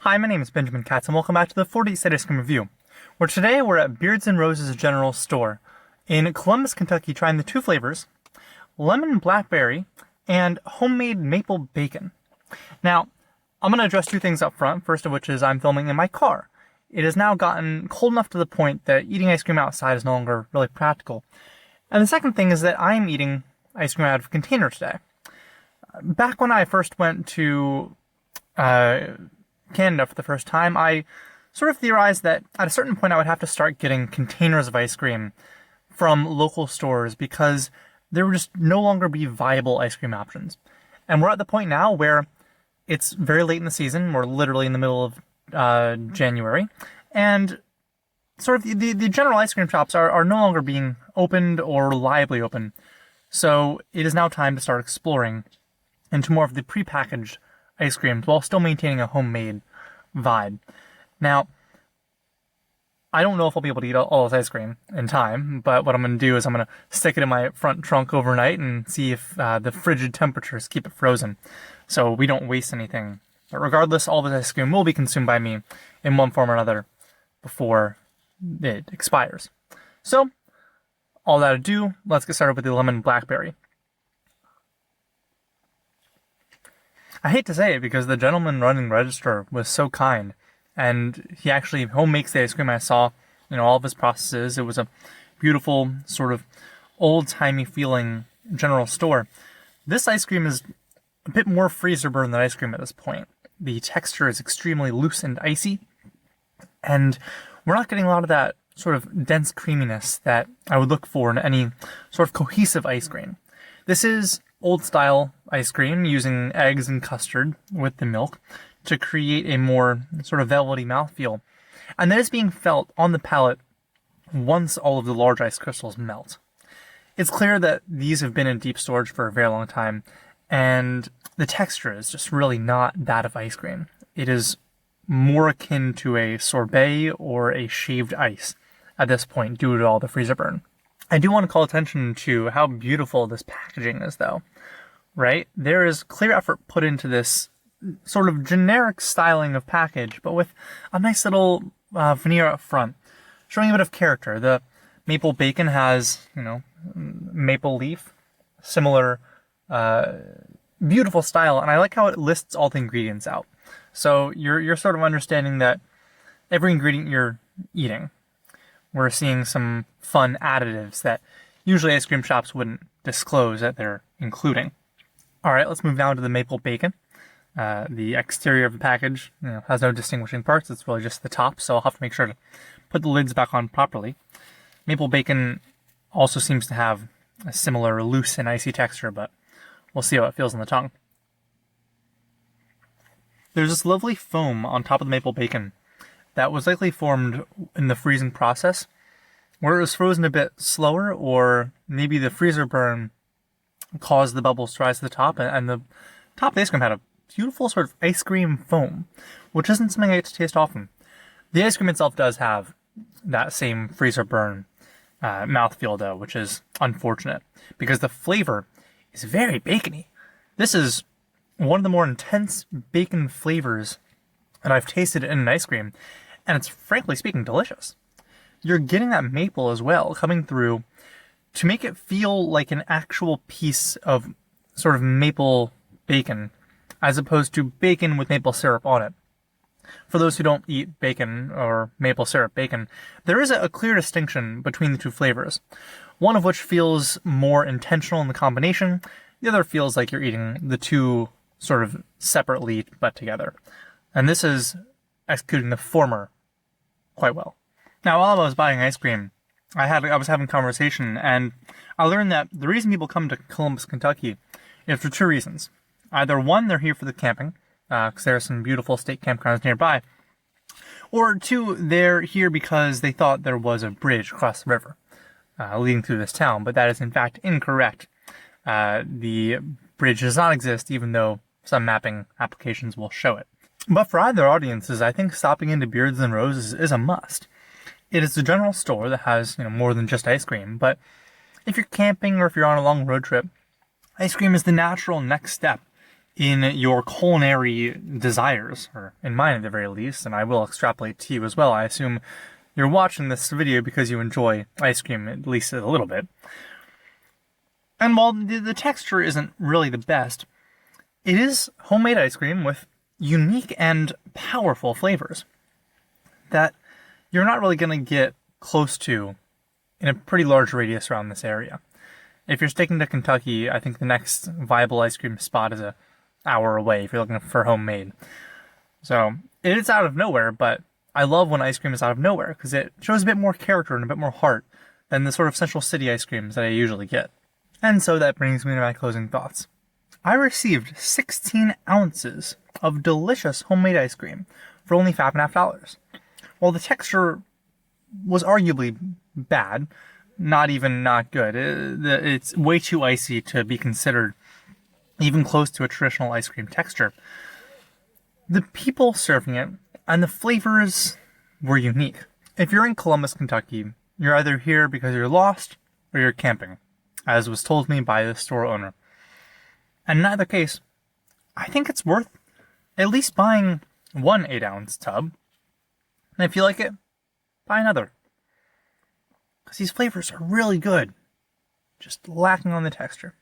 Hi, my name is Benjamin Katz, and welcome back to the 48 State Ice Cream Review, where today we're at Beards and Roses General Store in Columbus, Kentucky, trying the two flavors, lemon blackberry and homemade maple bacon. Now, I'm going to address two things up front, first of which is I'm filming in my car. It has now gotten cold enough to the point that eating ice cream outside is no longer really practical. And the second thing is that I'm eating ice cream out of a container today. Back when I first went to Canada for the first time, I sort of theorized that at a certain point I would have to start getting containers of ice cream from local stores because there would just no longer be viable ice cream options. And we're at the point now where it's very late in the season. We're literally in the middle of January. And sort of the general ice cream shops are no longer being opened or reliably open. So it is now time to start exploring into more of the prepackaged ice creams while still maintaining a homemade vibe. Now, I don't know if I'll be able to eat all this ice cream in time, but what I'm going to do is I'm going to stick it in my front trunk overnight and see if the frigid temperatures keep it frozen so we don't waste anything. But regardless, all this ice cream will be consumed by me in one form or another before it expires. So, all that ado, let's get started with the lemon blackberry. I hate to say it because the gentleman running the register was so kind, and he actually home makes the ice cream. I saw, all of his processes. It was a beautiful, sort of old-timey feeling general store. This ice cream is a bit more freezer burn than ice cream at this point. The texture is extremely loose and icy, and we're not getting a lot of that sort of dense creaminess that I would look for in any sort of cohesive ice cream. This is old-style ice cream using eggs and custard with the milk to create a more sort of velvety mouthfeel. And that is being felt on the palate once all of the large ice crystals melt. It's clear that these have been in deep storage for a very long time, and the texture is just really not that of ice cream. It is more akin to a sorbet or a shaved ice at this point due to all the freezer burn. I do want to call attention to how beautiful this packaging is, though, right? There is clear effort put into this sort of generic styling of package, but with a nice little veneer up front, showing a bit of character. The maple bacon has, maple leaf, similar beautiful style, and I like how it lists all the ingredients out. So you're sort of understanding that every ingredient you're eating, we're seeing some fun additives that usually ice cream shops wouldn't disclose that they're including. All right, let's move down to the maple bacon. The exterior of the package has no distinguishing parts. It's really just the top, so I'll have to make sure to put the lids back on properly. Maple bacon also seems to have a similar loose and icy texture, but we'll see how it feels on the tongue. There's this lovely foam on top of the maple bacon that was likely formed in the freezing process, where it was frozen a bit slower, or maybe the freezer burn caused the bubbles to rise to the top, and the top of the ice cream had a beautiful sort of ice cream foam, which isn't something I get to taste often. The ice cream itself does have that same freezer burn mouthfeel, though, which is unfortunate, because the flavor is very bacony. This is one of the more intense bacon flavors that I've tasted in an ice cream, and it's, frankly speaking, delicious. You're getting that maple as well coming through to make it feel like an actual piece of sort of maple bacon, as opposed to bacon with maple syrup on it. For those who don't eat bacon or maple syrup bacon, there is a clear distinction between the two flavors, one of which feels more intentional in the combination, the other feels like you're eating the two sort of separately but together. And this is executing the former quite well. Now, while I was buying ice cream, I was having conversation, and I learned that the reason people come to Columbus, Kentucky is for two reasons. Either one, they're here for the camping, because there are some beautiful state campgrounds nearby, or two, they're here because they thought there was a bridge across the river leading through this town, but that is in fact incorrect. The bridge does not exist, even though some mapping applications will show it. But for either audiences, I think stopping into Beards and Roses is a must. It is a general store that has more than just ice cream, but if you're camping or if you're on a long road trip, ice cream is the natural next step in your culinary desires, or in mine at the very least, and I will extrapolate to you as well. I assume you're watching this video because you enjoy ice cream, at least a little bit. And while the texture isn't really the best, it is homemade ice cream with unique and powerful flavors that you're not really going to get close to in a pretty large radius around this area. If you're sticking to Kentucky, I think the next viable ice cream spot is an hour away if you're looking for homemade. So it is out of nowhere, but I love when ice cream is out of nowhere because it shows a bit more character and a bit more heart than the sort of Central City ice creams that I usually get. And so that brings me to my closing thoughts. I received 16 ounces of delicious homemade ice cream for only $5.50. While the texture was arguably bad, not even not good, it's way too icy to be considered even close to a traditional ice cream texture. The people serving it and the flavors were unique. If you're in Columbus, Kentucky, you're either here because you're lost or you're camping, as was told me by the store owner. And in either case, I think it's worth at least buying one 8-ounce tub. And if you like it, buy another. Because these flavors are really good. Just lacking on the texture.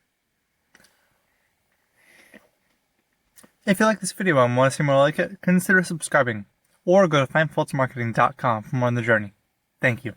If you like this video and want to see more like it, consider subscribing. Or go to findfiltermarketing.com for more on the journey. Thank you.